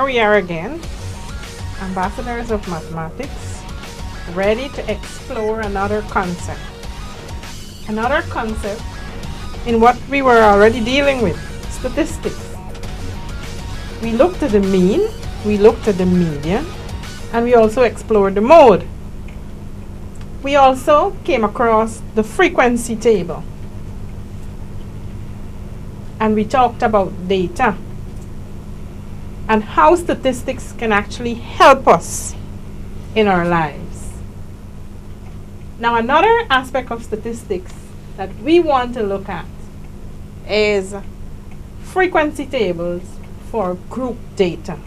we are again, ambassadors of mathematics, ready to explore another concept. Another concept in what we were already dealing with, statistics. We looked at the mean, we looked at the median, and we also explored the mode. We also came across the frequency table. And we talked about data and how statistics can actually help us in our lives. Now, another aspect of statistics that we want to look at is frequency tables for group data.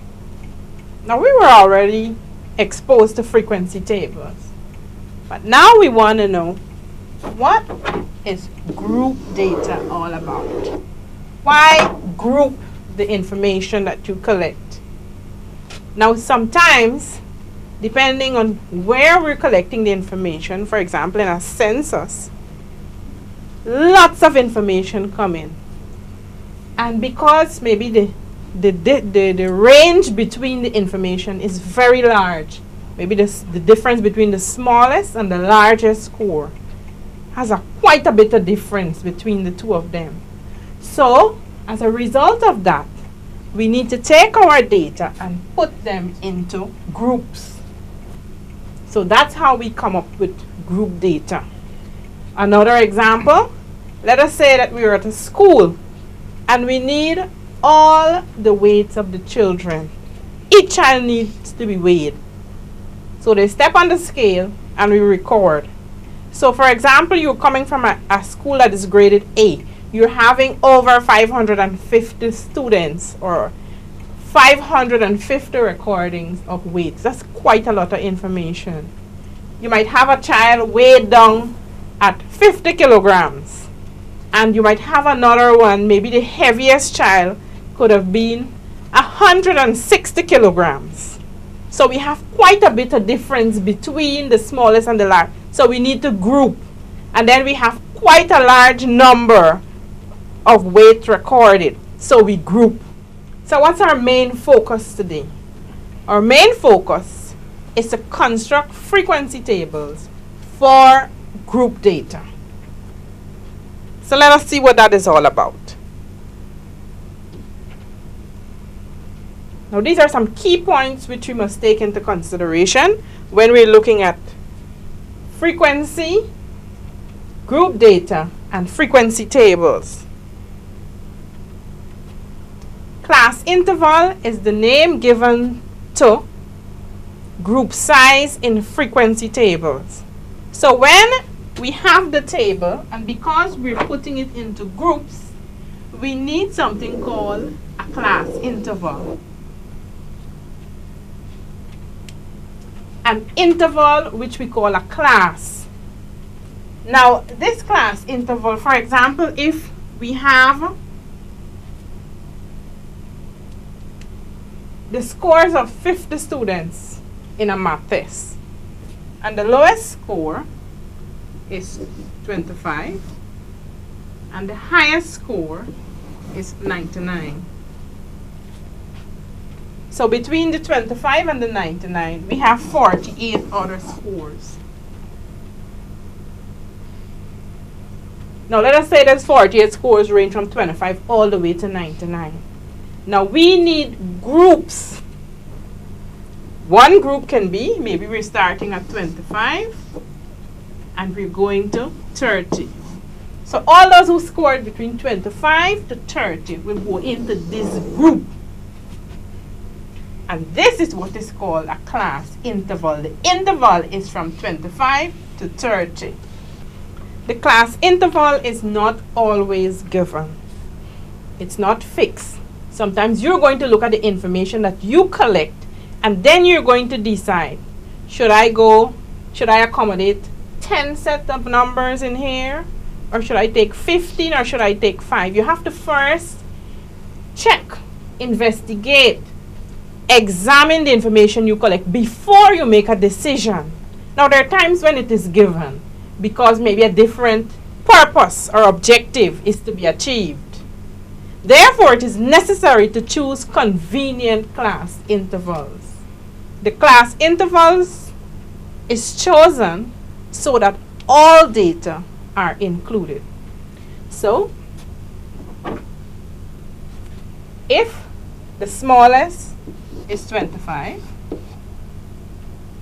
Now, we were already exposed to frequency tables, but now we want to know, what is group data all about? Why group the information that you collect? Now, sometimes, depending on where we're collecting the information, for example, in a census, lots of information come in. And because maybe the range between the information is very large, maybe the difference between the smallest and the largest score has quite a bit of difference between the two of them. So, as a result of that, we need to take our data and put them into groups. So that's how we come up with group data. Another example, let us say that we are at a school and we need all the weights of the children. Each child needs to be weighed. So they step on the scale and we record. So for example, you're coming from a school that is graded A. You're having over 550 students or 550 recordings of weights. That's quite a lot of information. You might have a child weighed down at 50 kilograms. And you might have another one, maybe the heaviest child could have been 160 kilograms. So we have quite a bit of difference between the smallest and the large. So we need to group. And then we have quite a large number of weight recorded. So we group. So what's our main focus today? Our main focus is to construct frequency tables for group data. So let us see what that is all about. Now these are some key points which we must take into consideration when we're looking at frequency, group data, and frequency tables. Class interval is the name given to group size in frequency tables. So when we have the table, and because we're putting it into groups, we need something called a class interval. An interval which we call a class. Now, this class interval, for example, if we have the scores of 50 students in a math test, and the lowest score is 25 and the highest score is 99. So between the 25 and the 99 we have 48 other scores. Now let us say those 48 scores range from 25 all the way to 99. Now we need groups. One group can be, maybe we're starting at 25 and we're going to 30. So all those who scored between 25 to 30 will go into this group. And this is what is called a class interval. The interval is from 25 to 30. The class interval is not always given. It's not fixed. Sometimes you're going to look at the information that you collect and then you're going to decide, should I accommodate 10 sets of numbers in here? Or should I take 15 or should I take 5? You have to first check, investigate, examine the information you collect before you make a decision. Now there are times when it is given because maybe a different purpose or objective is to be achieved. Therefore, it is necessary to choose convenient class intervals. The class intervals is chosen so that all data are included. So, if the smallest is 25,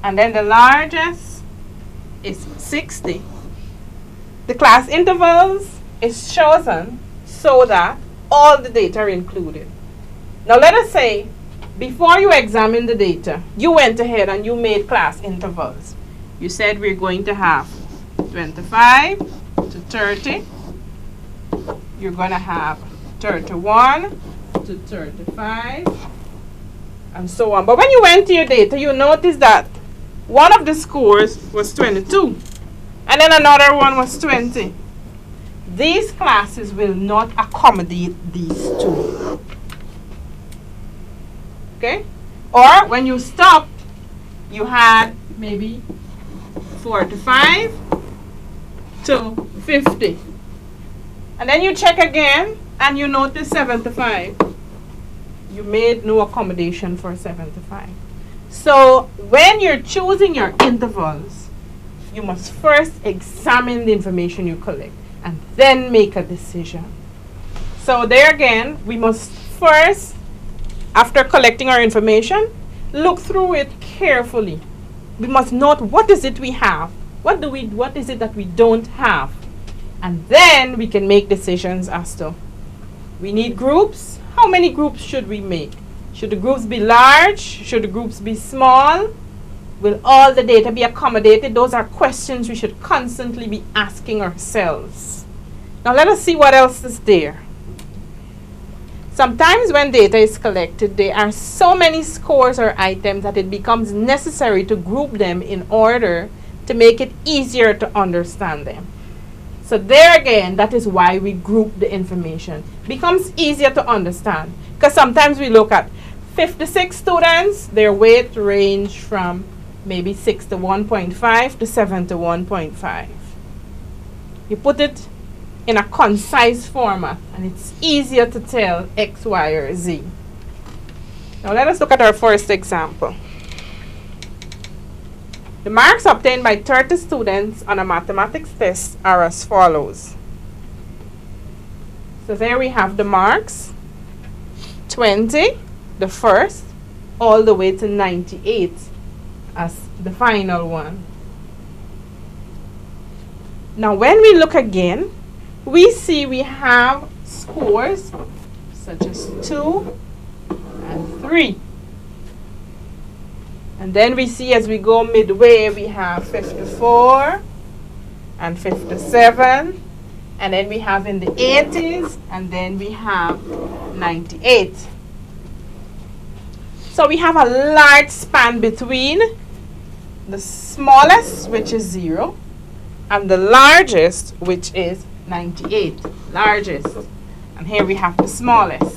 and then the largest is 60, the class intervals is chosen so that all the data are included. Now let us say, before you examine the data, you went ahead and you made class intervals. You said we're going to have 25 to 30. You're going to have 31 to 35, and so on. But when you went to your data, you noticed that one of the scores was 22, and then another one was 20. These classes will not accommodate these two. Okay? Or when you stop, you had maybe 45 to 50. And then you check again and you notice 75. You made no accommodation for 75. So when you're choosing your intervals, you must first examine the information you collect and then make a decision. So there again, we must first, after collecting our information, look through it carefully. We must note what is it we have, what is it that we don't have, and then we can make decisions as to, we need groups. How many groups should we make? Should the groups be large? Should the groups be small? Will all the data be accommodated? Those are questions we should constantly be asking ourselves. Now let us see what else is there. Sometimes when data is collected, there are so many scores or items that it becomes necessary to group them in order to make it easier to understand them. So there again, that is why we group the information. It becomes easier to understand, because sometimes we look at 56 students, their weight range from maybe 6 to 1.5 to 7 to 1.5. You put it in a concise format and it's easier to tell X, Y, or Z. Now let us look at our first example. The marks obtained by 30 students on a mathematics test are as follows. So there we have the marks, 20, the first, all the way to 98 as the final one. Now when we look again, we see we have scores such as 2 and 3. And then we see as we go midway, we have 54 and 57. And then we have in the 80s, and then we have 98. So we have a large span between the smallest, which is 0, and the largest, which is 98. Largest. And here we have the smallest.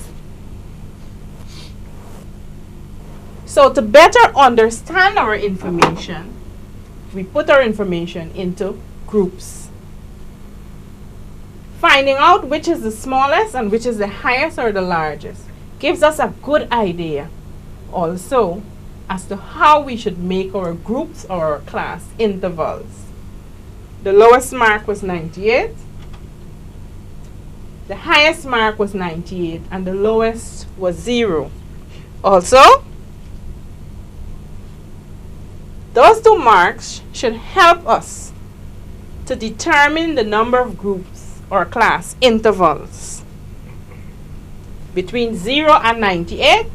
So to better understand our information, we put our information into groups. Finding out which is the smallest and which is the highest or the largest gives us a good idea also as to how we should make our groups or our class intervals. The lowest mark was 98. The highest mark was 98 and the lowest was 0. Also, those two marks should help us to determine the number of groups or class intervals. Between 0 and 98,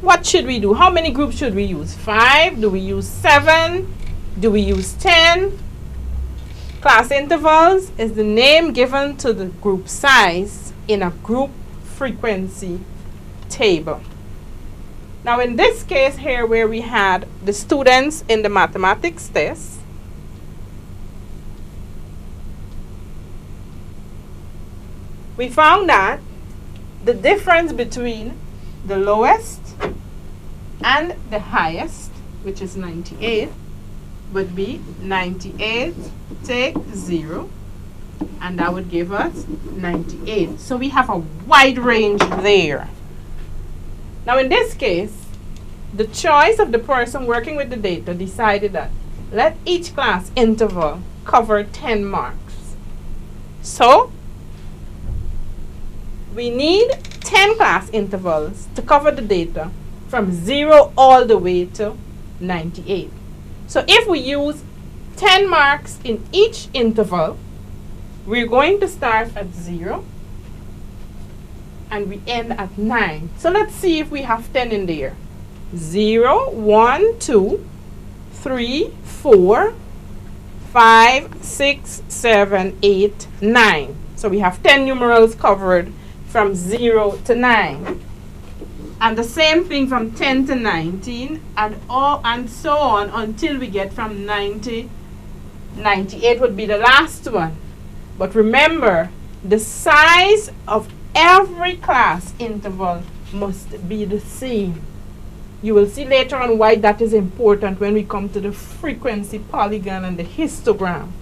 what should we do? How many groups should we use? 5? Do we use 7? Do we use 10? Class intervals is the name given to the group size in a group frequency table. Now in this case here where we had the students in the mathematics test, we found that the difference between the lowest and the highest, which is 98, would be 98 take 0 and that would give us 98. So we have a wide range there. Now in this case, the choice of the person working with the data decided that let each class interval cover 10 marks. So we need 10 class intervals to cover the data from 0 all the way to 98. So if we use 10 marks in each interval, we're going to start at 0 and we end at 9. So let's see if we have 10 in there. 0, 1, 2, 3, 4, 5, 6, 7, 8, 9. So we have 10 numerals covered from 0 to 9. And the same thing from 10 to 19 and so on until we get from 90. 98 would be the last one. But remember, the size of every class interval must be the same. You will see later on why that is important when we come to the frequency polygon and the histogram.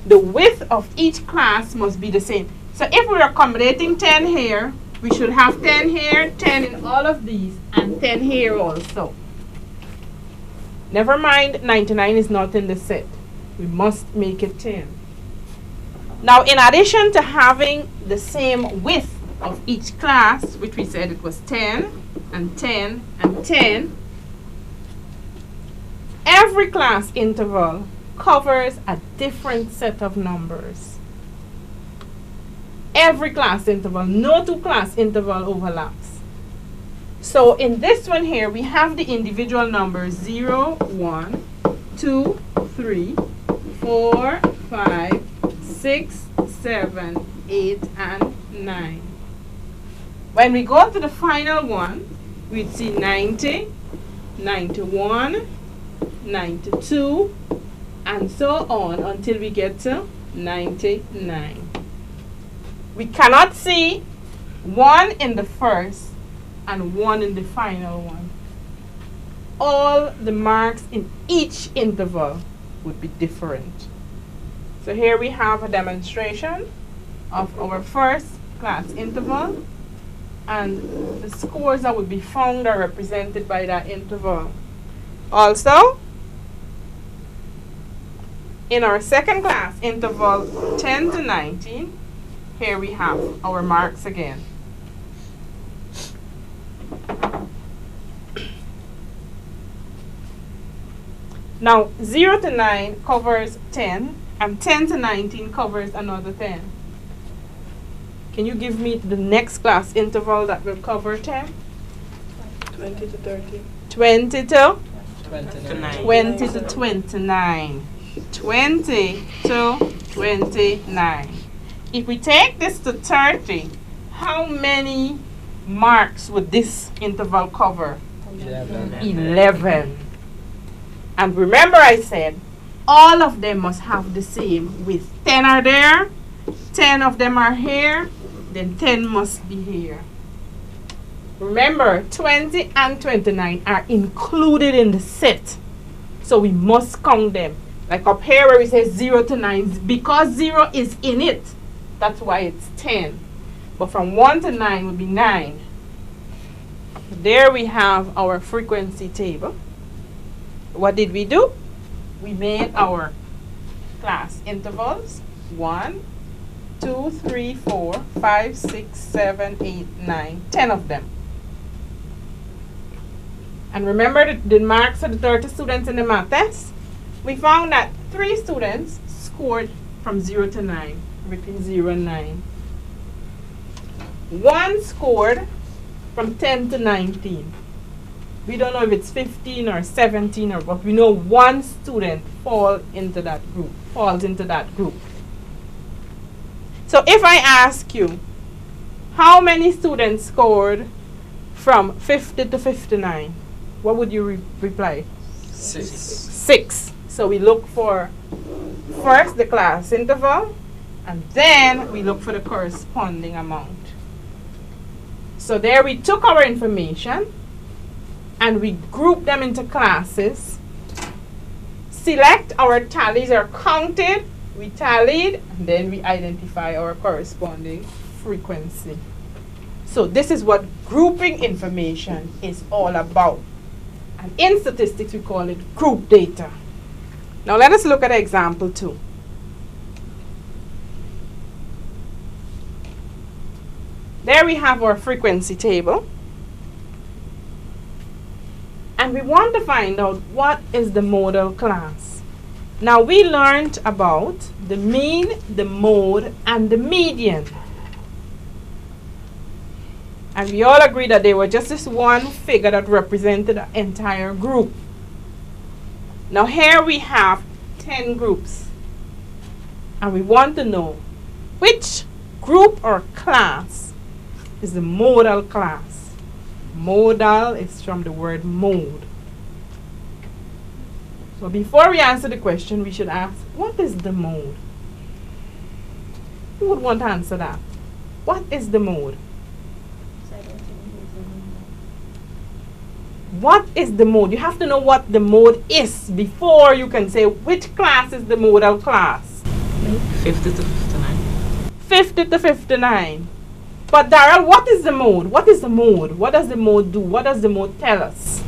The width of each class must be the same. So if we're accommodating 10 here, we should have 10 here, 10 in all of these, and 10 here also. Never mind, 99 is not in the set. We must make it 10. Now, in addition to having the same width of each class, which we said it was 10, and 10, and 10, every class interval covers a different set of numbers. Every class interval, no two class interval overlaps. So in this one here, we have the individual numbers 0, 1, 2, 3, 4, 5, 6, 7, 8, and 9. When we go to the final one, we'd see 90, 91, 92, and so on until we get to 99. We cannot see 1 in the first and 1 in the final one. All the marks in each interval would be different. So here we have a demonstration of our first class interval, and the scores that would be found are represented by that interval. Also, in our second class interval 10 to 19, here we have our marks again. Now, 0 to 9 covers 10, and 10 to 19 covers another 10. Can you give me the next class interval that will cover 10? 20 to 30. 20 to? 29. 20 to 29. 20 to 29. If we take this to 30, how many marks would this interval cover? 11. And remember I said, all of them must have the same width. 10 are there, 10 of them are here, then 10 must be here. Remember, 20 and 29 are included in the set. So we must count them. Like up here where we say 0 to 9, because 0 is in it, that's why it's 10. But from 1 to 9 would be 9. There we have our frequency table. What did we do? We made our class intervals 1, 2, 3, 4, 5, 6, 7, 8, 9, 10 of them. And remember the marks of the 30 students in the math test? We found that 3 students scored from 0 to 9, between 0 and 9. 1 scored from 10 to 19. We don't know if it's 15 or 17 or what. We know 1 student falls into that group. So if I ask you, how many students scored from 50 to 59? What would you reply? 6. 6. So we look for first the class interval, and then we look for the corresponding amount. So there we took our information and we grouped them into classes, select our tallies or counted We tallied, and then we identify our corresponding frequency. So this is what grouping information is all about. And in statistics, we call it group data. Now let us look at example 2. There we have our frequency table. And we want to find out what is the modal class. Now we learned about the mean, the mode, and the median. And we all agree that they were just this one figure that represented an entire group. Now here we have 10 groups. And we want to know which group or class is the modal class. Modal is from the word mode. So before we answer the question, we should ask, what is the mode? Who would want to answer that? What is the mode? What is the mode? You have to know what the mode is before you can say which class is the modal class. 50 to 59. 50 to 59. But Daryl, what is the mode? What is the mode? What does the mode do? What does the mode tell us?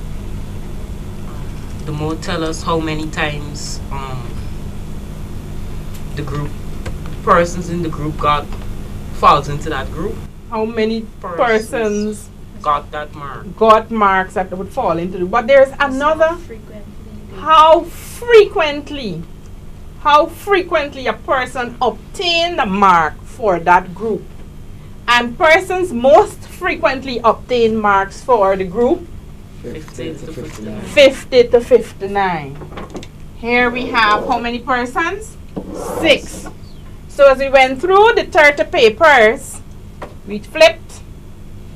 The mode tell us how many times the group persons in the group falls into that group. How many persons got that mark? Got marks that would fall into it. But there's another. How frequently a person obtained a mark for that group. And persons most frequently obtain marks for the group 50 to 59. 50 to 59. Here we have how many persons? 6. So as we went through the 30 papers, we flipped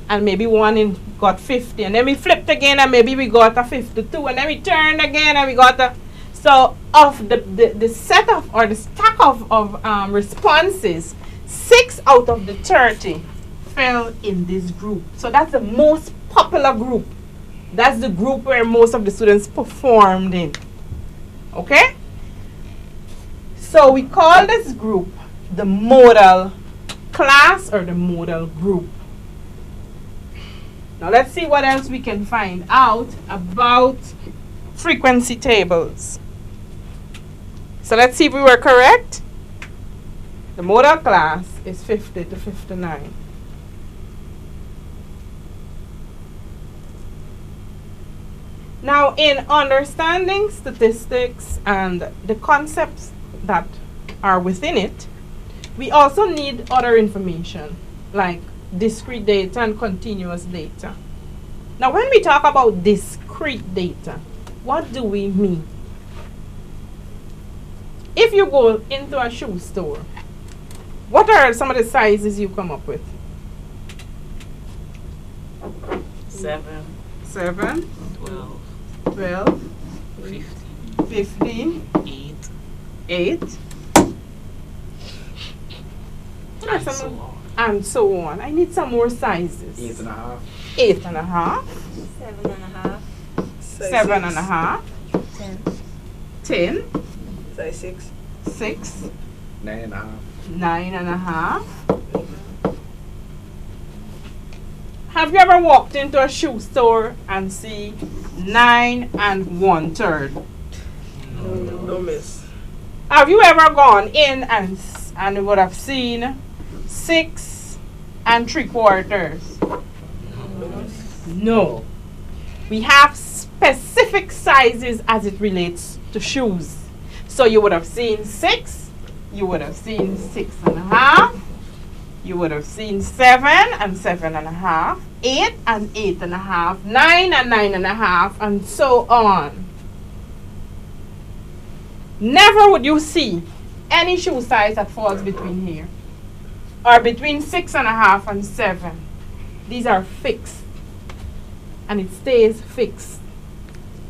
and maybe one got 50, and then we flipped again and maybe we got a 52, and then we turned again and we got a. So of the set of, or the stack of responses, 6 out of the 30 fell in this group. So that's the most popular group. That's the group where most of the students performed in. Okay? So we call this group the modal class or the modal group. Now let's see what else we can find out about frequency tables. So let's see if we were correct. The modal class is 50 to 59. Now, in understanding statistics and the concepts that are within it, we also need other information like discrete data and continuous data. Now, when we talk about discrete data, what do we mean? If you go into a shoe store, what are some of the sizes you come up with? 7, 7, 12, 12, 15, 15, 8, 8, and so on. and so on. I need some more sizes. 8.5. 8.5, 7.5. 7.5, 10. 10, Size 6. 6, 9.5. 9.5. Have you ever walked into a shoe store and see 9 1/3? No miss. Have you ever gone in and you would have seen 6 3/4? No. We have specific sizes as it relates to shoes. So you would have seen 6, you would have seen 6.5, you would have seen 7 7.5, 8 8.5, 9 9.5, and so on. Never would you see any shoe size that falls between here, or between 6.5 and 7. These are fixed, and it stays fixed.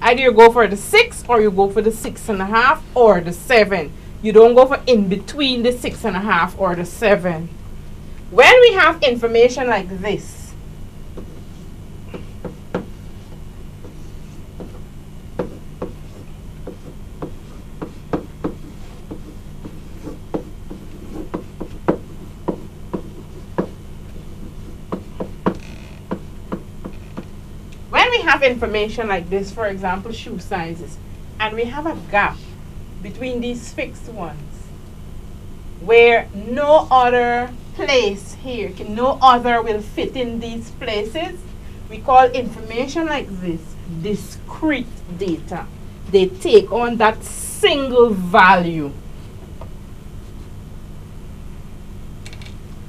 Either you go for the 6 or you go for the 6.5 or the 7. You don't go for in between the 6.5 or the 7. When we have information like this, have information like this, for example, shoe sizes, and we have a gap between these fixed ones where no other place here, no other will fit in these places, we call information like this discrete data. They take on that single value.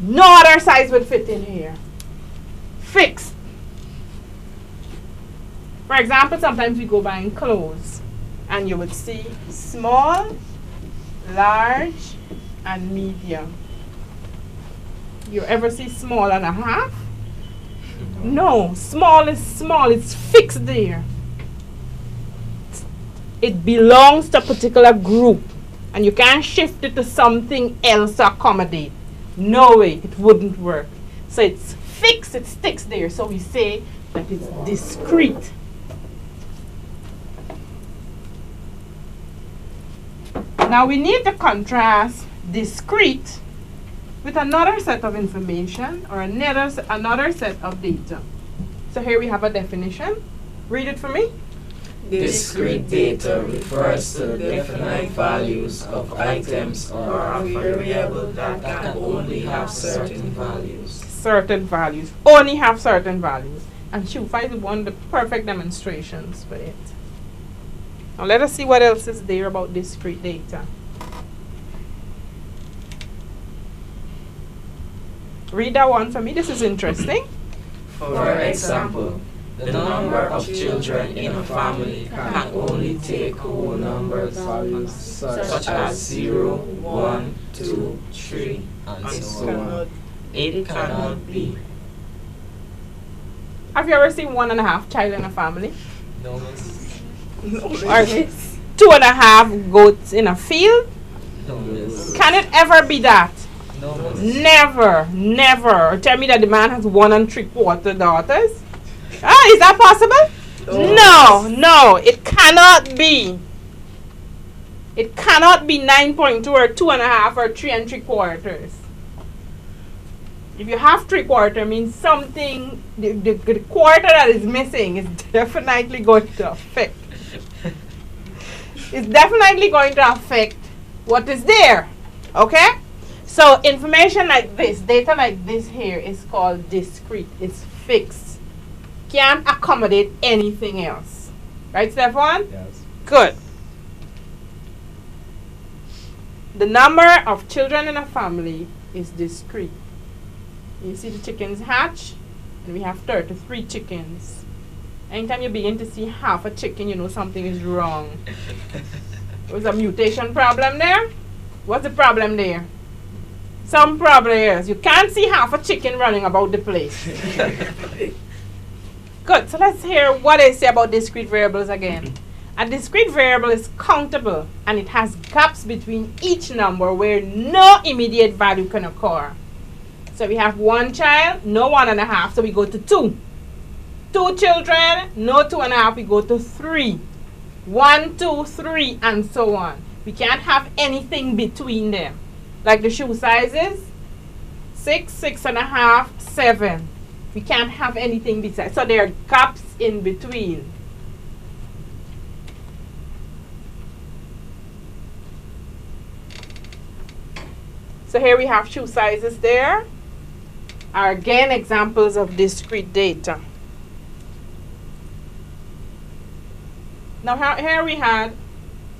No other size would fit in here. Fixed. For example, sometimes we go buying clothes and you would see small, large, and medium. You ever see small and a half? No, small is small, it's fixed there. It belongs to a particular group and you can't shift it to something else to accommodate. No way, it wouldn't work. So it's fixed, it sticks there. So we say that it's discrete. Now we need to contrast discrete with another set of information or another set of data. So here we have a definition. Read it for me. Discrete data refers to definite values of items or a variable that can only have certain values. Certain values. Only have certain values. And Shufa is one of the perfect demonstrations for it. Now let us see what else is there about discrete data. Read that one for me. This is interesting. For example, the number of children in a family can only take whole numbers such as 0, 1, 2, 3, and so on. It cannot be. Have you ever seen 1.5 child in a family? No. Or 2.5 goats in a field? No. Can it ever be that? No. Never, never. Or tell me that the man has 1 3/4 daughters? Ah, is that possible? No, no, it cannot be. It cannot be 9.2 or 2.5 or 3 3/4. If you have 3/4, means something, the quarter that is missing is definitely going to affect. It's definitely going to affect what is there. Okay? So information like this, data like this here is called discrete. It's fixed. Can't accommodate anything else. Right, Stefan? Yes. Good. The number of children in a family is discrete. You see the chickens hatch, and we have 33 chickens. Anytime you begin to see half a chicken, you know something is wrong. There was a mutation problem there. What's the problem there? Some problem is you can't see half a chicken running about the place. Good, so let's hear what they say about discrete variables again. A discrete variable is countable and it has gaps between each number where no immediate value can occur. So we have 1 child, no 1.5, so we go to 2. 2 children, no 2.5, we go to 3. 1, 2, 3, and so on. We can't have anything between them. Like the shoe sizes, 6, 6.5, 7. We can't have anything besides. So there are gaps in between. So here we have shoe sizes there. Are again examples of discrete data. Now here we had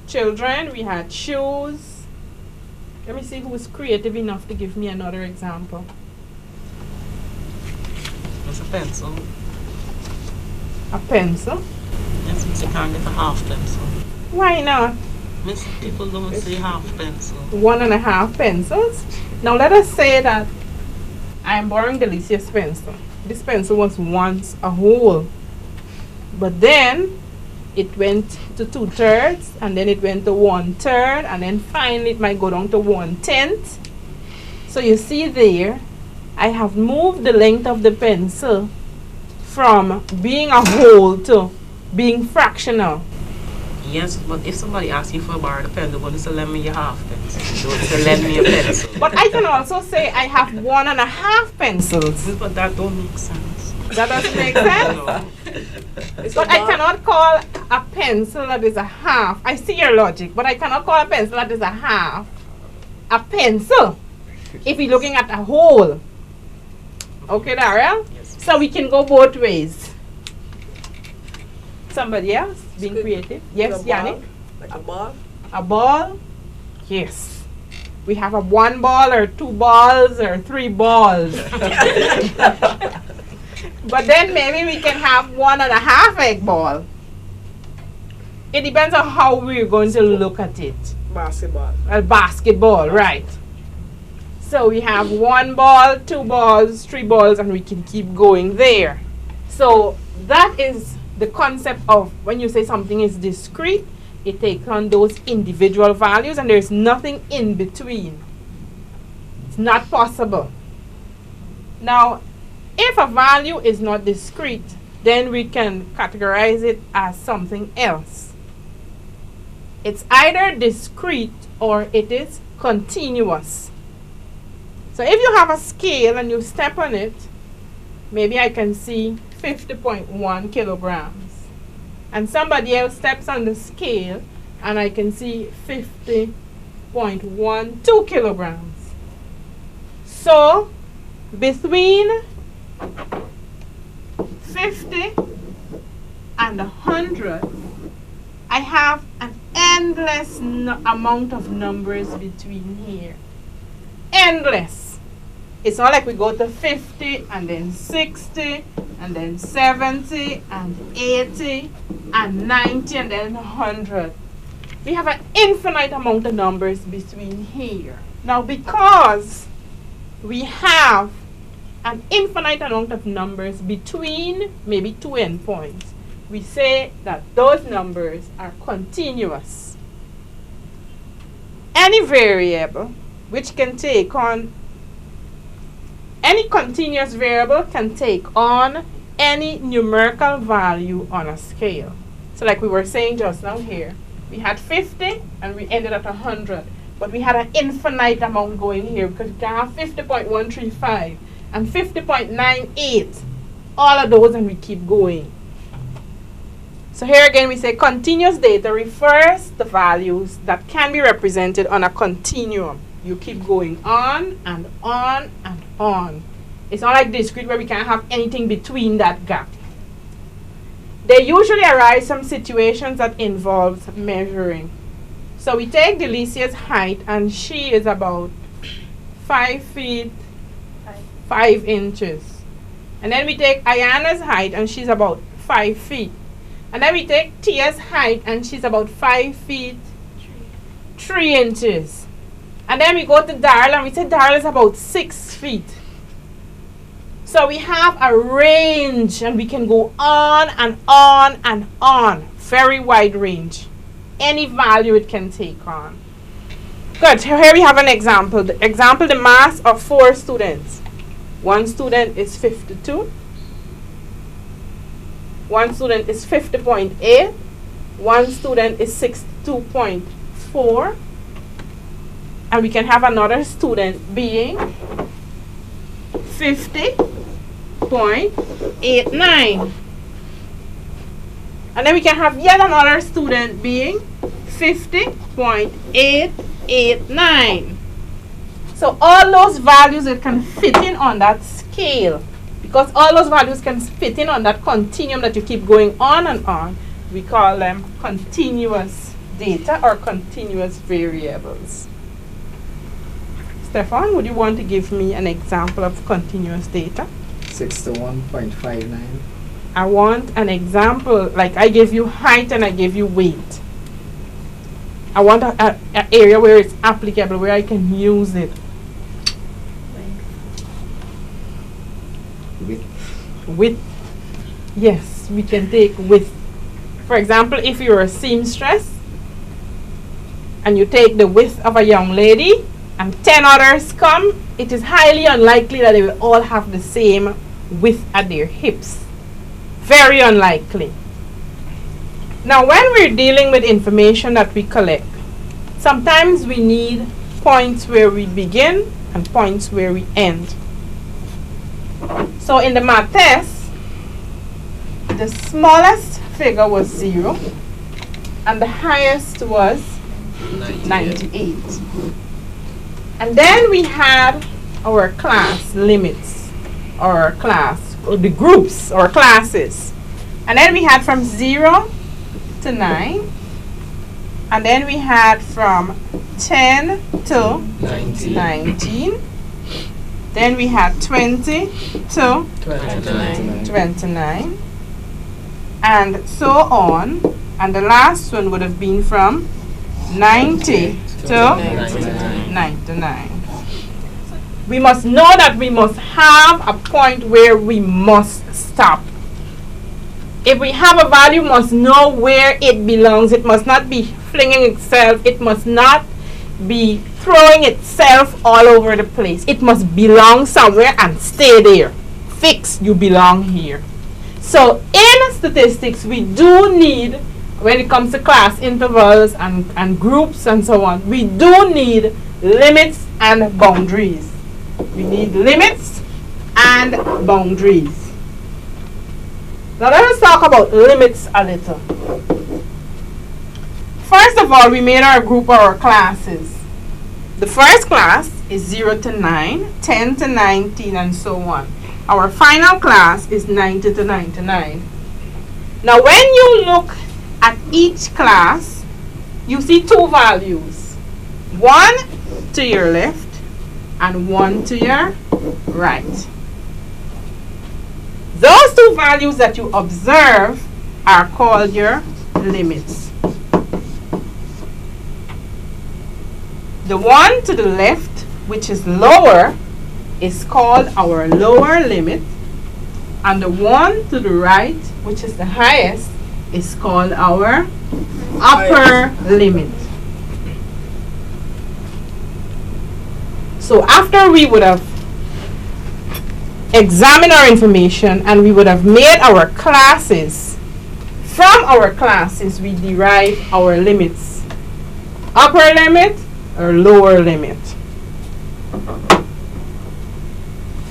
children, we had shoes. Let me see who is creative enough to give me another example. It's a pencil. A pencil? Yes, Miss, you can't get a half pencil. Why not? Miss, people don't say half pencil. 1.5 pencils. Now let us say that I am borrowing Delicia's pencil. This pencil was once a whole, but then it went to 2/3, and then it went to 1/3, and then finally it might go down to 1/10. So you see there, I have moved the length of the pencil from being a whole to being fractional. Yes, but if somebody asks you for a borrow the pen, they're going to say, lend me your half pencil. Don't say, lend me a pencil. But I can also say I have 1.5 pencils. But that don't make sense. That doesn't make sense? No. But I cannot call a pencil that is a half. I see your logic, but I cannot call a pencil that is a half a pencil if we're looking at a whole. Okay, Daryl? Yes. So we can go both ways. Somebody else being creative? Yes, Yannick? Like a ball? A ball? Yes. We have a 1 ball or 2 balls or 3 balls. But then maybe we can have 1.5 egg ball. It depends on how we're going to look at it. Basketball. A basketball, right. So we have 1 ball, 2 balls, 3 balls, and we can keep going there. So that is the concept of when you say something is discrete, it takes on those individual values and there's nothing in between. It's not possible. Now, if a value is not discrete, then we can categorize it as something else. It's either discrete or it is continuous. So if you have a scale and you step on it, maybe I can see 50.1 kilograms. And somebody else steps on the scale and I can see 50.12 kilograms. So between 50 and 100, I have an endless amount of numbers between here. Endless. It's not like we go to 50 and then 60 and then 70 and 80 and 90 and then 100. We have an infinite amount of numbers between here. Now because we have an infinite amount of numbers between maybe 2 endpoints, we say that those numbers are continuous. Any variable which can take on, any continuous variable can take on any numerical value on a scale. So like we were saying just now here, we had 50 and we ended at 100, but we had an infinite amount going here because we can have 50.135 and 50.98, all of those, and we keep going. So here again we say continuous data refers to values that can be represented on a continuum. You keep going on and on and on. It's not like discrete where we can't have anything between that gap. They usually arise from situations that involves measuring. So we take Delicia's height and she is about 5 feet 5 inches. And then we take Ayana's height and she's about 5 feet. And then we take Tia's height and she's about 5 feet 3 inches. And then we go to Daryl and we say Daryl is about 6 feet. So we have a range and we can go on and on and on. Very wide range. Any value it can take on. Good. Here we have an example. The mass of 4 students. One student is 52. One student is 50.8. One student is 62.4. And we can have another student being 50.89. And then we can have yet another student being 50.889. So all those values that can fit in on that scale, because all those values can fit in on that continuum that you keep going on and on, we call them continuous data or continuous variables. Stefan, would you want to give me an example of continuous data? 61.59. I want an example, like I gave you height and I gave you weight. I want an area where it's applicable, where I can use it. Width. Yes, we can take width. For example, if you're a seamstress and you take the width of a young lady and 10 others come, it is highly unlikely that they will all have the same width at their hips. Very unlikely. Now, when we're dealing with information that we collect, sometimes we need points where we begin and points where we end. So in the math test, the smallest figure was 0 and the highest was 98. And then we had our class limits, or class, or the groups, or classes. And then we had from 0 to 9. And then we had from 10 to 19. Then we had 20 to 29. And so on. And the last one would have been from 90 to 99. We must know that we must have a point where we must stop. If we have a value, we must know where it belongs. It must not be flinging itself. It must not be throwing itself all over the place. It must belong somewhere and stay there. Fix, you belong here. So in statistics, we do need, when it comes to class intervals and groups and so on, we do need limits and boundaries. We need limits and boundaries. Now let us talk about limits a little. First of all, we made our group or our classes. The first class is 0 to 9, 10 to 19, and so on. Our final class is 90 to 99. Now when you look at each class, you see two values. One to your left and one to your right. Those two values that you observe are called your limits. The one to the left, which is lower, is called our lower limit, and the one to the right, which is the highest, is called our upper limit. So after we would have examined our information and we would have made our classes, from our classes we derive our limits. Upper limit or lower limit.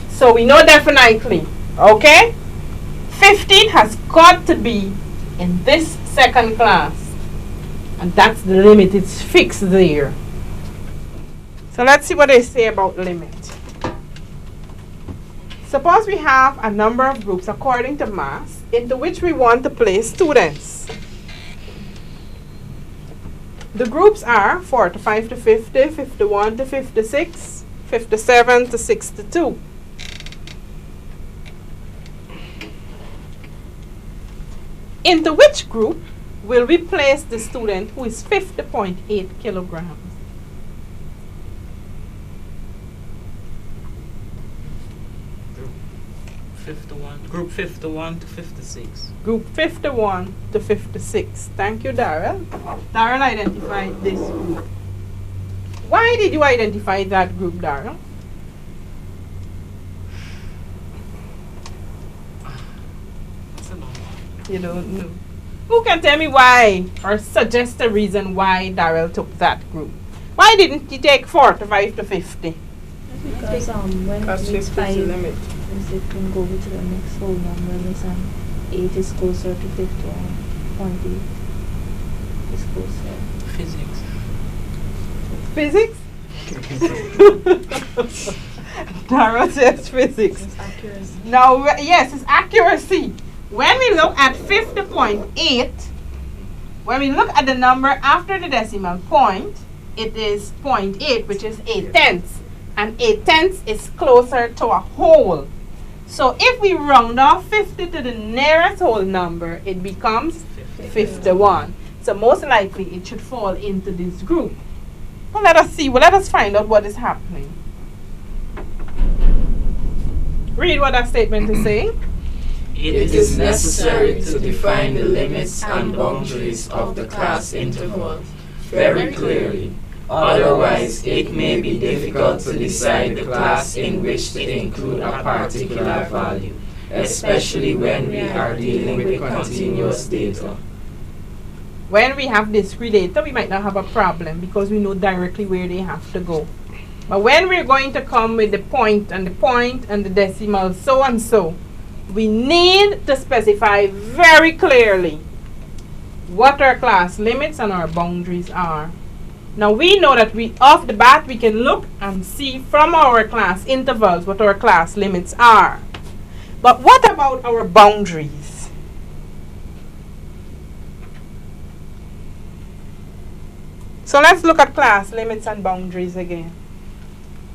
So we know definitely, okay? 15 has got to be in this second class. And that's the limit, it's fixed there. So let's see what they say about limit. Suppose we have a number of groups according to mass into which we want to place students. The groups are 45 to 50, 51 to 56, 57 to 62. Into which group will we place the student who is 50.8 kilograms? Group 51 to 56. Group 51 to 56. Thank you, Darrell. Darrell identified this group. Why did you identify that group, Darrell? You don't know. Who can tell me why or suggest a reason why Darrell took that group? Why didn't he take 45 to 50? Because when Because it's 50 is the 5, limit. it can go to the next whole number, and 8 is closer to 51.8. It's closer. Physics? Darrell says physics. It's accuracy. Now, yes, it's accuracy. When we look at 50.8, when we look at the number after the decimal point, it is 0.8, which is 8/10. And 8/10 is closer to a whole. So if we round off 50 to the nearest whole number, it becomes 51. So most likely it should fall into this group. Well, let us see. Well, let us find out what is happening. Read what that statement is saying. It is necessary to define the limits and boundaries of the class interval very clearly. Otherwise, it may be difficult to decide the class in which to include a particular value, especially when we are dealing with continuous data. When we have discrete data, we might not have a problem because we know directly where they have to go. But when we're going to come with the point and the decimal so and so, we need to specify very clearly what our class limits and our boundaries are. Now we know that off the bat we can look and see from our class intervals what our class limits are. But what about our boundaries? So let's look at class limits and boundaries again.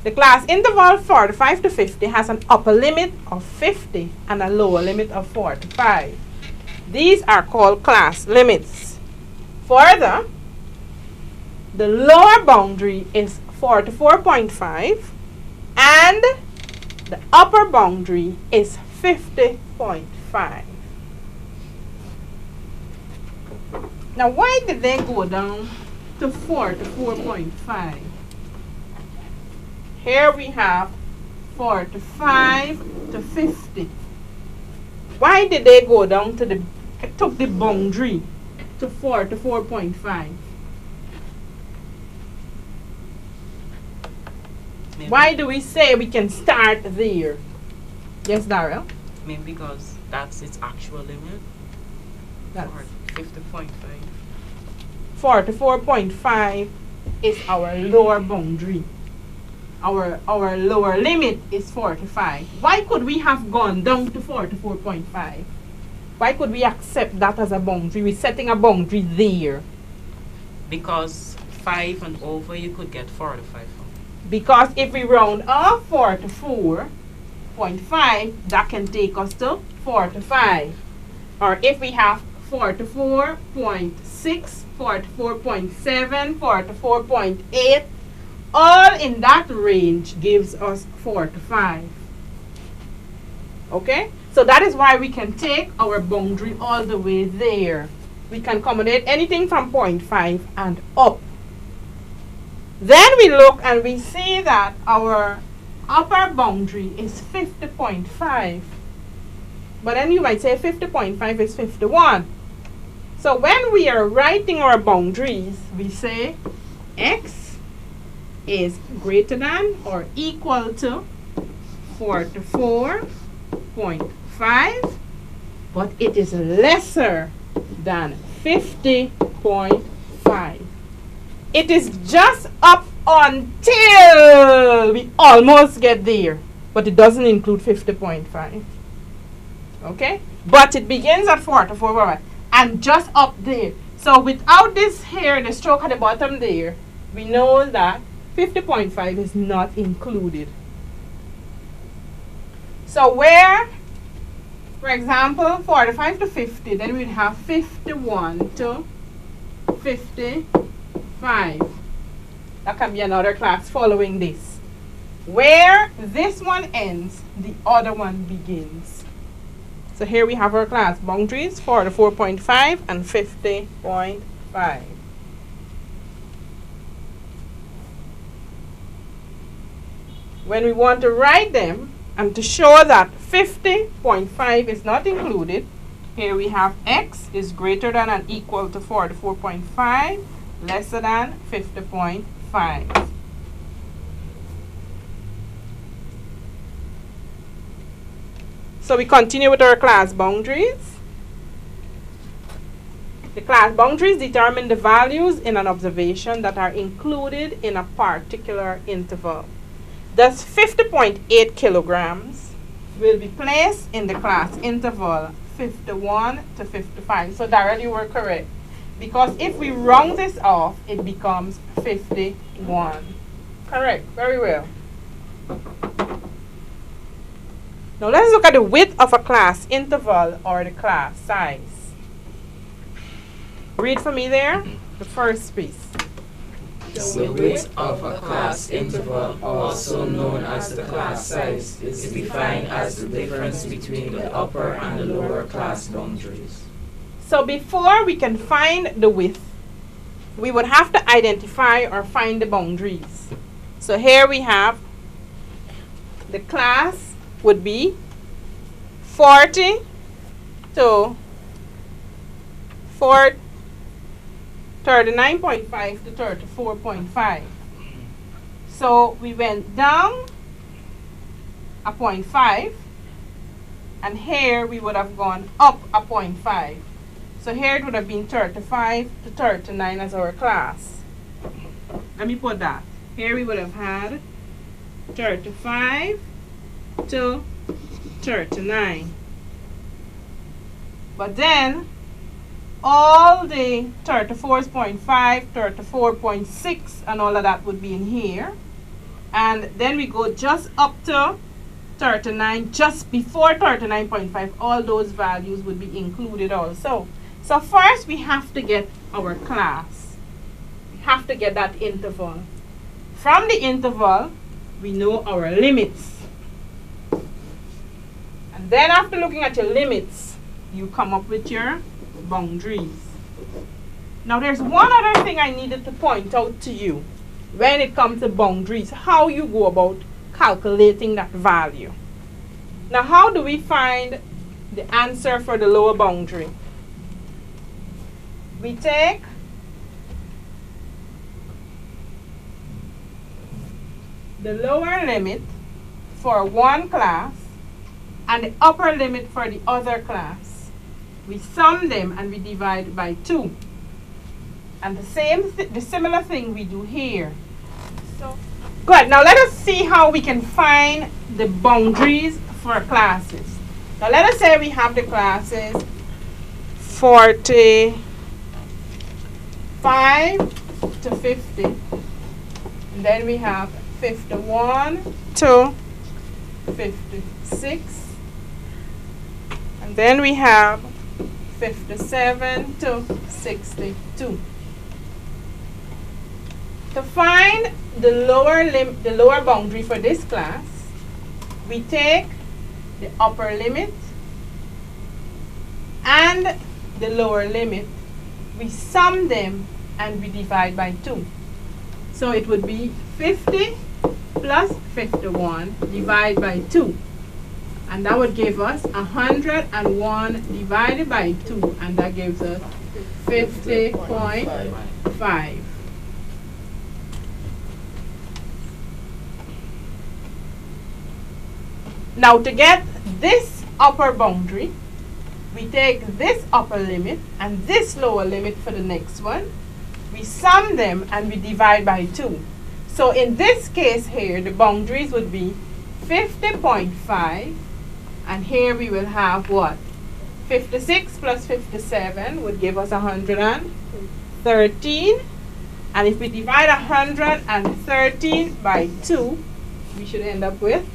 The class interval 45 to 50 has an upper limit of 50 and a lower limit of 45. These are called class limits. Further, the lower boundary is 44.5 and the upper boundary is 50.5. Now why did they go down to 44.5? Here we have 45 to 50. Why did they go down to took the boundary to 44.5? Why do we say we can start there? Yes, Daryl? Maybe because that's its actual limit. That's 50.5. 44.5 is our lower boundary. Our lower limit is 45. Why could we have gone down to 44.5? Why could we accept that as a boundary? We're setting a boundary there. Because 5 and over you could get 45 from. Because if we round off 44.5, that can take us to 45. Or if we have 44.6, 44.7, 44.8, all in that range gives us 45. Okay? So that is why we can take our boundary all the way there. We can accommodate anything from 0.5 and up. Then we look and we see that our upper boundary is 50.5. But then you might say 50.5 is 51. So when we are writing our boundaries, we say x is greater than or equal to 44.5, but it is lesser than 50.5. It is just up until we almost get there, but it doesn't include 50.5. Okay? But it begins at 44 and just up there. So without this here, the stroke at the bottom there, we know that 50.5 is not included. So where, for example, 45 to 50, then we'd have 51 to 55. That can be another class following this. Where this one ends, the other one begins. So here we have our class boundaries for the 4.5 and 50.5. When we want to write them and to show that 50.5 is not included, here we have x is greater than or equal to 44.5, lesser than 50.5. So we continue with our class boundaries. The class boundaries determine the values in an observation that are included in a particular interval. Thus 50.8 kilograms will be placed in the class interval 51 to 55. So Darrell, you were correct. Because if we round this off, it becomes 51. Correct, very well. Now let's look at the width of a class interval or the class size. Read for me there, the first piece. The width of a class interval, also known as the class size, is defined as the difference between the upper and the lower class boundaries. So before we can find the width, we would have to identify or find the boundaries. So here we have the class would be 40 to 39.5 to 34.5. So we went down a 0.5 And here we would have gone up a 0.5. So here it would have been 35 to 39 as our class. Let me put that. Here we would have had 35 to 39. But then all the 34.5, 34.6 and all of that would be in here. And then we go just up to 39, just before 39.5, all those values would be included also. So first we have to get our class. We have to get that interval. From the interval, we know our limits. And then after looking at your limits, you come up with your boundaries. Now there's one other thing I needed to point out to you when it comes to boundaries, how you go about calculating that value. Now how do we find the answer for the lower boundary? We take the lower limit for one class and the upper limit for the other class. We sum them and we divide by 2. And the similar thing we do here. So good. Now let us see how we can find the boundaries for classes. Now let us say we have the classes 45 to 50. And then we have 51 to 56. And then we have 57 to 62. To find the lower boundary for this class, we take the upper limit and the lower limit. We sum them and we divide by 2. So it would be 50 plus 51 divided by 2. And that would give us 101 divided by 2. And that gives us 50.5. Now to get this upper boundary, we take this upper limit and this lower limit for the next one. We sum them and we divide by 2. So in this case here, the boundaries would be 50.5, and here we will have what? 56 plus 57 would give us 113. And if we divide 113 by 2, we should end up with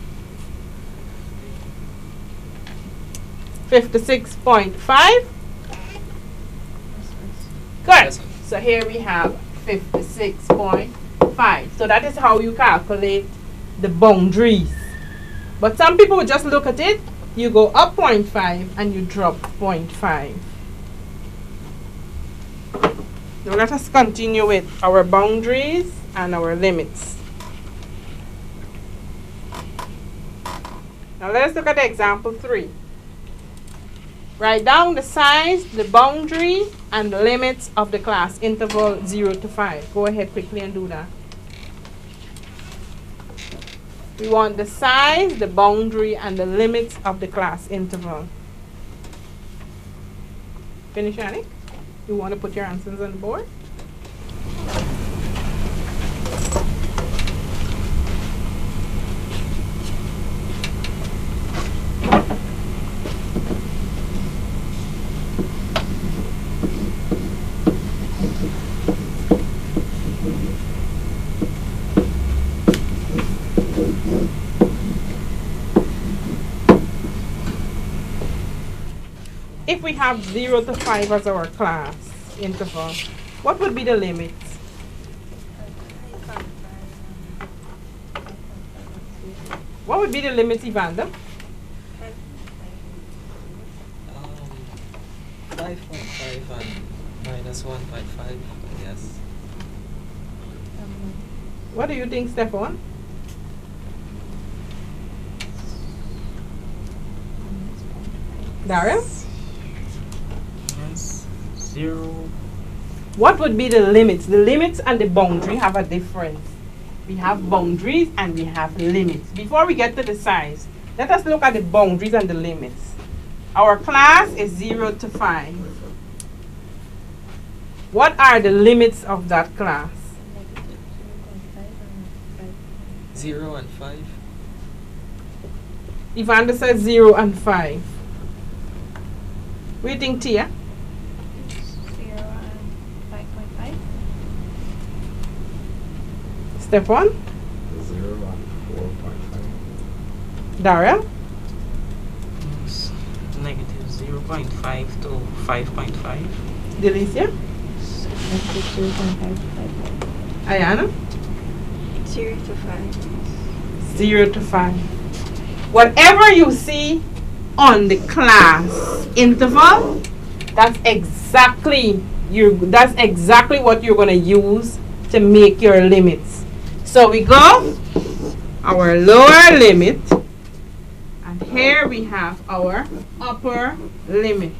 56.5. Good. So here we have 56.5. So that is how you calculate the boundaries. But some people would just look at it. You go up 0.5 and you drop 0.5. Now let us continue with our boundaries and our limits. Now let us look at example 3. Write down the size, the boundary, and the limits of the class interval 0 to 5. Go ahead quickly and do that. We want the size, the boundary, and the limits of the class interval. Finish, Annick? You want to put your answers on the board? If we have 0 to 5 as our class interval, what would be the limits? What would be the limits, Evander? 5.5 and minus 1.5, yes. What do you think, Stefan? Daryl? 0. What would be the limits? The limits and the boundary have a difference. We have boundaries and we have limits. Before we get to the size, let us look at the boundaries and the limits. Our class is 0 to 5. What are the limits of that class? 0 and 5. Evander said 0 and 5. What do you think, Tia? 0 and 5.5. Step 1. 0 and 4.5. Daria? It's negative 0.5 to 5.5. Delicia? Negative 0.5 to 5.5. Ayana? 0 to 5. 0 to 5. Whatever you see on the class interval, that's exactly what you're going to use to make your limits. So we go our lower limit, and here we have our upper limit.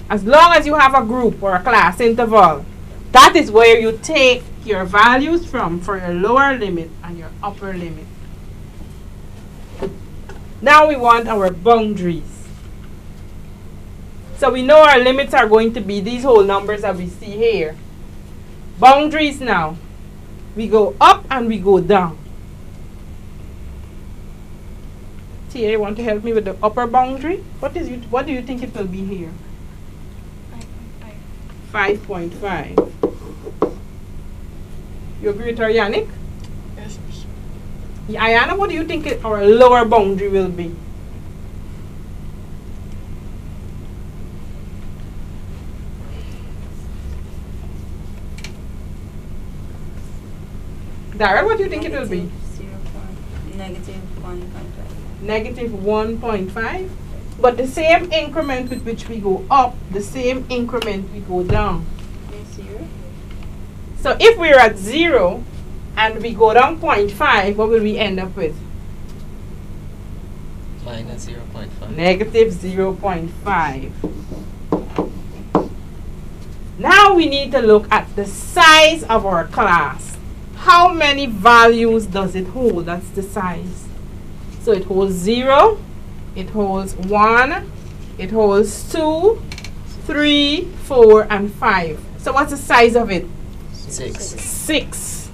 As long as you have a group or a class interval, that is where you take your values from for your lower limit and your upper limit. Now we want our boundaries. So we know our limits are going to be these whole numbers that we see here. Boundaries now. We go up and we go down. Tia, you want to help me with the upper boundary? What do you think it will be here? 5.5. You agree with her, Yannick? Yes. Ayana, what do you think our lower boundary will be? Darren, what do you think it will be? Negative 1.5. Negative 1.5. But the same increment with which we go up, the same increment we go down. Yes, 0. So if we're at 0 and we go down 0.5, what will we end up with? Minus 0.5. Negative 0.5. Now we need to look at the size of our class. How many values does it hold? That's the size. So it holds 0, it holds 1, it holds 2, 3, 4, and 5. So what's the size of it? 6. 6.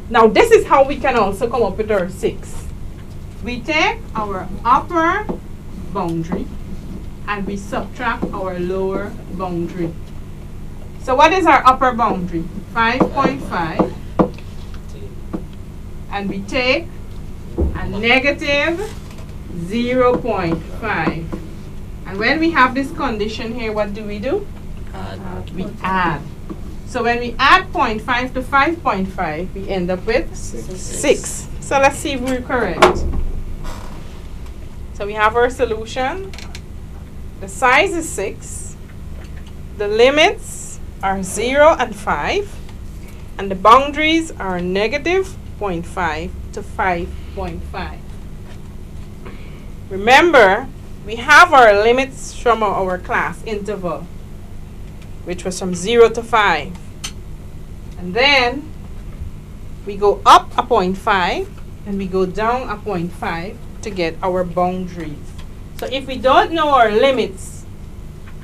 Now this is how we can also come up with our 6. We take our upper boundary and we subtract our lower boundary. So what is our upper boundary? 5.5. And we take a negative 0.5. And when we have this condition here, what do? We add. So when we add 0.5 to 5.5, we end up with 6. So let's see if we're correct. So we have our solution. The size is 6. The limits are 0 and 5. And the boundaries are negative 0.5 to 5.5. Remember, we have our limits from our class interval, which was from 0 to 5. And then we go up a 0.5 and we go down a 0.5 to get our boundaries. So if we don't know our limits,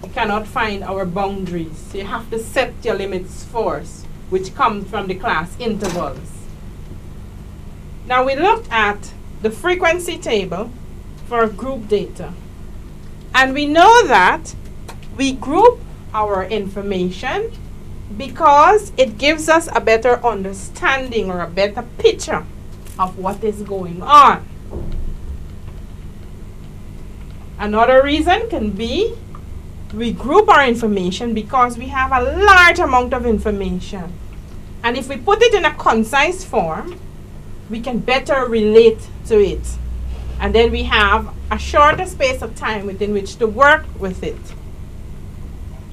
we cannot find our boundaries. So you have to set your limits first, which comes from the class intervals. Now we looked at the frequency table for group data. And we know that we group our information because it gives us a better understanding or a better picture of what is going on. Another reason can be we group our information because we have a large amount of information. And if we put it in a concise form, we can better relate to it. And then we have a shorter space of time within which to work with it.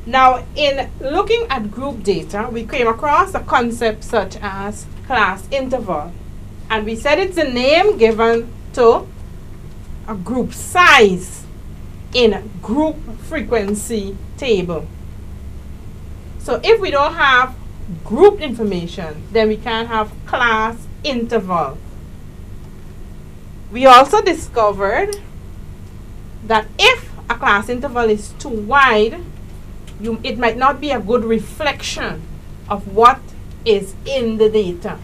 Now, in looking at group data, we came across a concept such as class interval. And we said it's a name given to a group size in a group frequency table. So if we don't have group information, then we can't have class interval. We also discovered that if a class interval is too wide, it might not be a good reflection of what is in the data.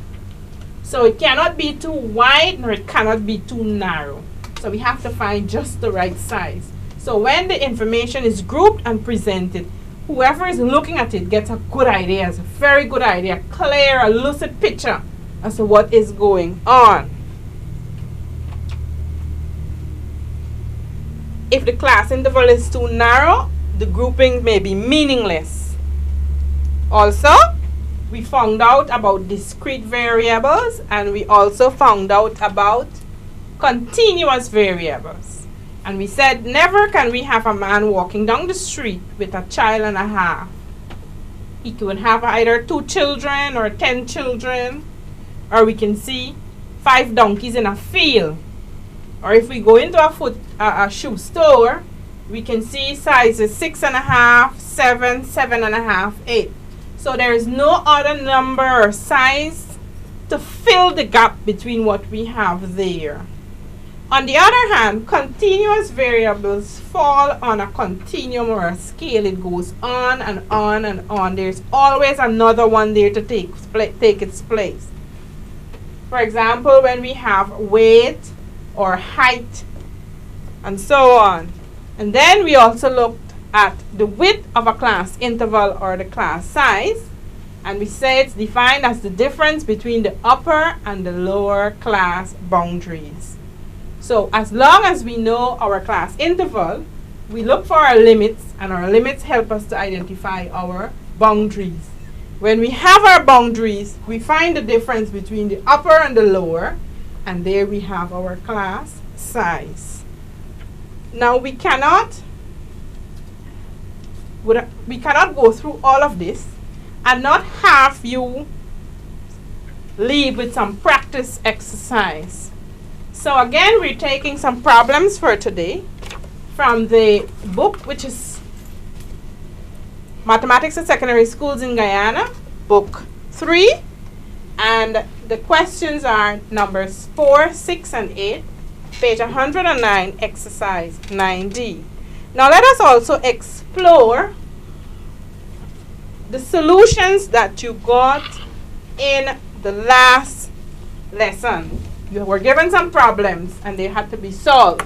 So it cannot be too wide, nor it cannot be too narrow. So we have to find just the right size. So when the information is grouped and presented, whoever is looking at it gets a good idea, a very good idea, clear, a lucid picture as to what is going on. If the class interval is too narrow, the grouping may be meaningless. Also, we found out about discrete variables, and we also found out about continuous variables. And we said never can we have a man walking down the street with a child and a half. He could have either 2 children or 10 children, or we can see 5 donkeys in a field. Or if we go into a shoe store, we can see sizes 6.5, 7, 7.5, 8. So there is no other number or size to fill the gap between what we have there. On the other hand, continuous variables fall on a continuum or a scale. It goes on and on and on. There's always another one there to take its place. For example, when we have weight or height and so on. And then we also looked at the width of a class interval or the class size, and we say it's defined as the difference between the upper and the lower class boundaries. So as long as we know our class interval, we look for our limits, and our limits help us to identify our boundaries. When we have our boundaries, we find the difference between the upper and the lower, and there we have our class size. Now we cannot go through all of this and not have you leave with some practice exercise. So again, we're taking some problems for today from the book, which is Mathematics in Secondary Schools in Guyana, book 3. And the questions are numbers 4, 6, and 8, page 109, exercise 9D. Now let us also explore the solutions that you got in the last lesson. You were given some problems and they had to be solved.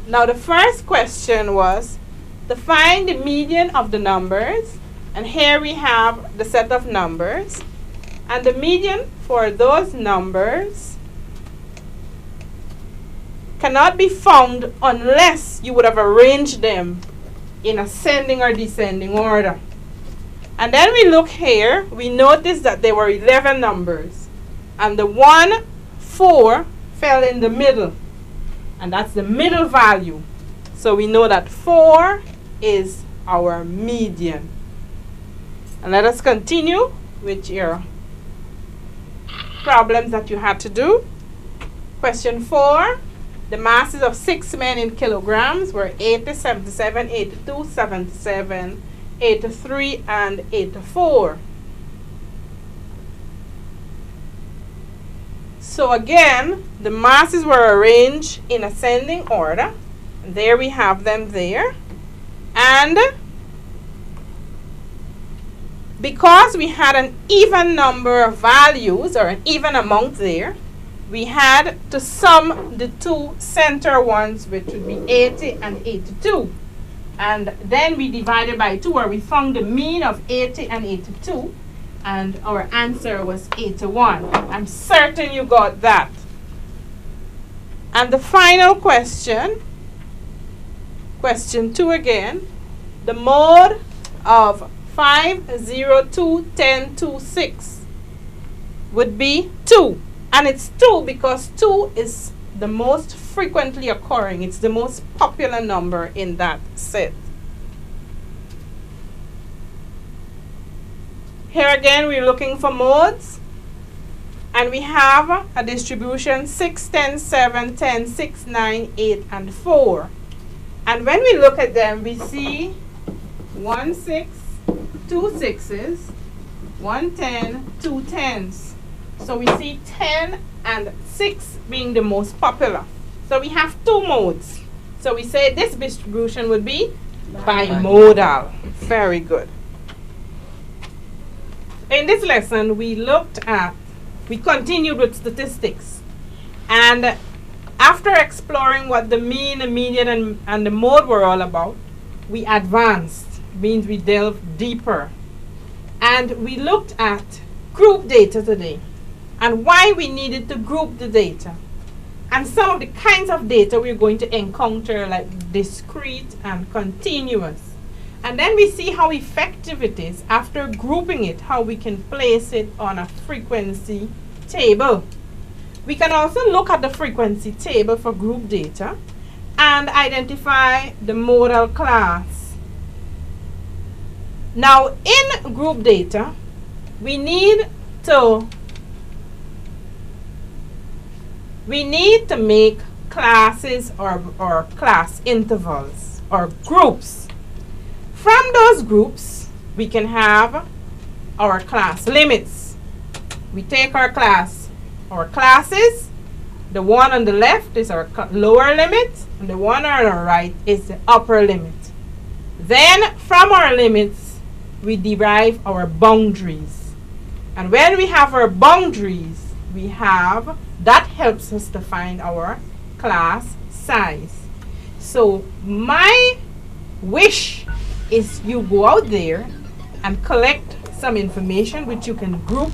Now the first question was to find the median of the numbers, and here we have the set of numbers, and the median for those numbers cannot be found unless you would have arranged them in ascending or descending order. And then we look here, we notice that there were 11 numbers, and the 1, 4 fell in the middle, and that's the middle value. So we know that 4 is our median. And let us continue with your problems that you had to do. Question 4, the masses of 6 men in kilograms were 80, 77, 82, 77, 83, and 84. So again, the masses were arranged in ascending order. There we have them there. And because we had an even number of values, or an even amount there, we had to sum the 2 center ones, which would be 80 and 82. And then we divided by 2, where we found the mean of 80 and 82. And our answer was 81. I'm certain you got that. And the final question, question 2 again, the mode of 5, 0, 2, 10, 2, 6 would be 2. And it's 2 because 2 is the most frequently occurring. It's the most popular number in that set. Here again, we're looking for modes. And we have a distribution 6, 10, 7, 10, 6, 9, 8, and 4. And when we look at them, we see 1 6, 2 6s, 1 10, 2 10s. So we see 10 and 6 being the most popular. So we have two modes. So we say this distribution would be bimodal. Very good. In this lesson, we continued with statistics. And after exploring what the mean, the median, and the mode were all about, we advanced, means we delved deeper. And we looked at group data today and why we needed to group the data. And some of the kinds of data we're going to encounter, like discrete and continuous. And then we see how effective it is after grouping it, how we can place it on a frequency table. We can also look at the frequency table for group data and identify the modal class. Now, in group data, we need to make classes or class intervals or groups. From those groups, we can have our class limits. We take our classes. The one on the left is our lower limit, and the one on the right is the upper limit. Then, from our limits, we derive our boundaries. And when we have our boundaries, that helps us to find our class size. So my wish is you go out there and collect some information which you can group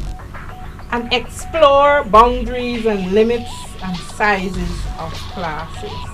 and explore boundaries and limits and sizes of classes.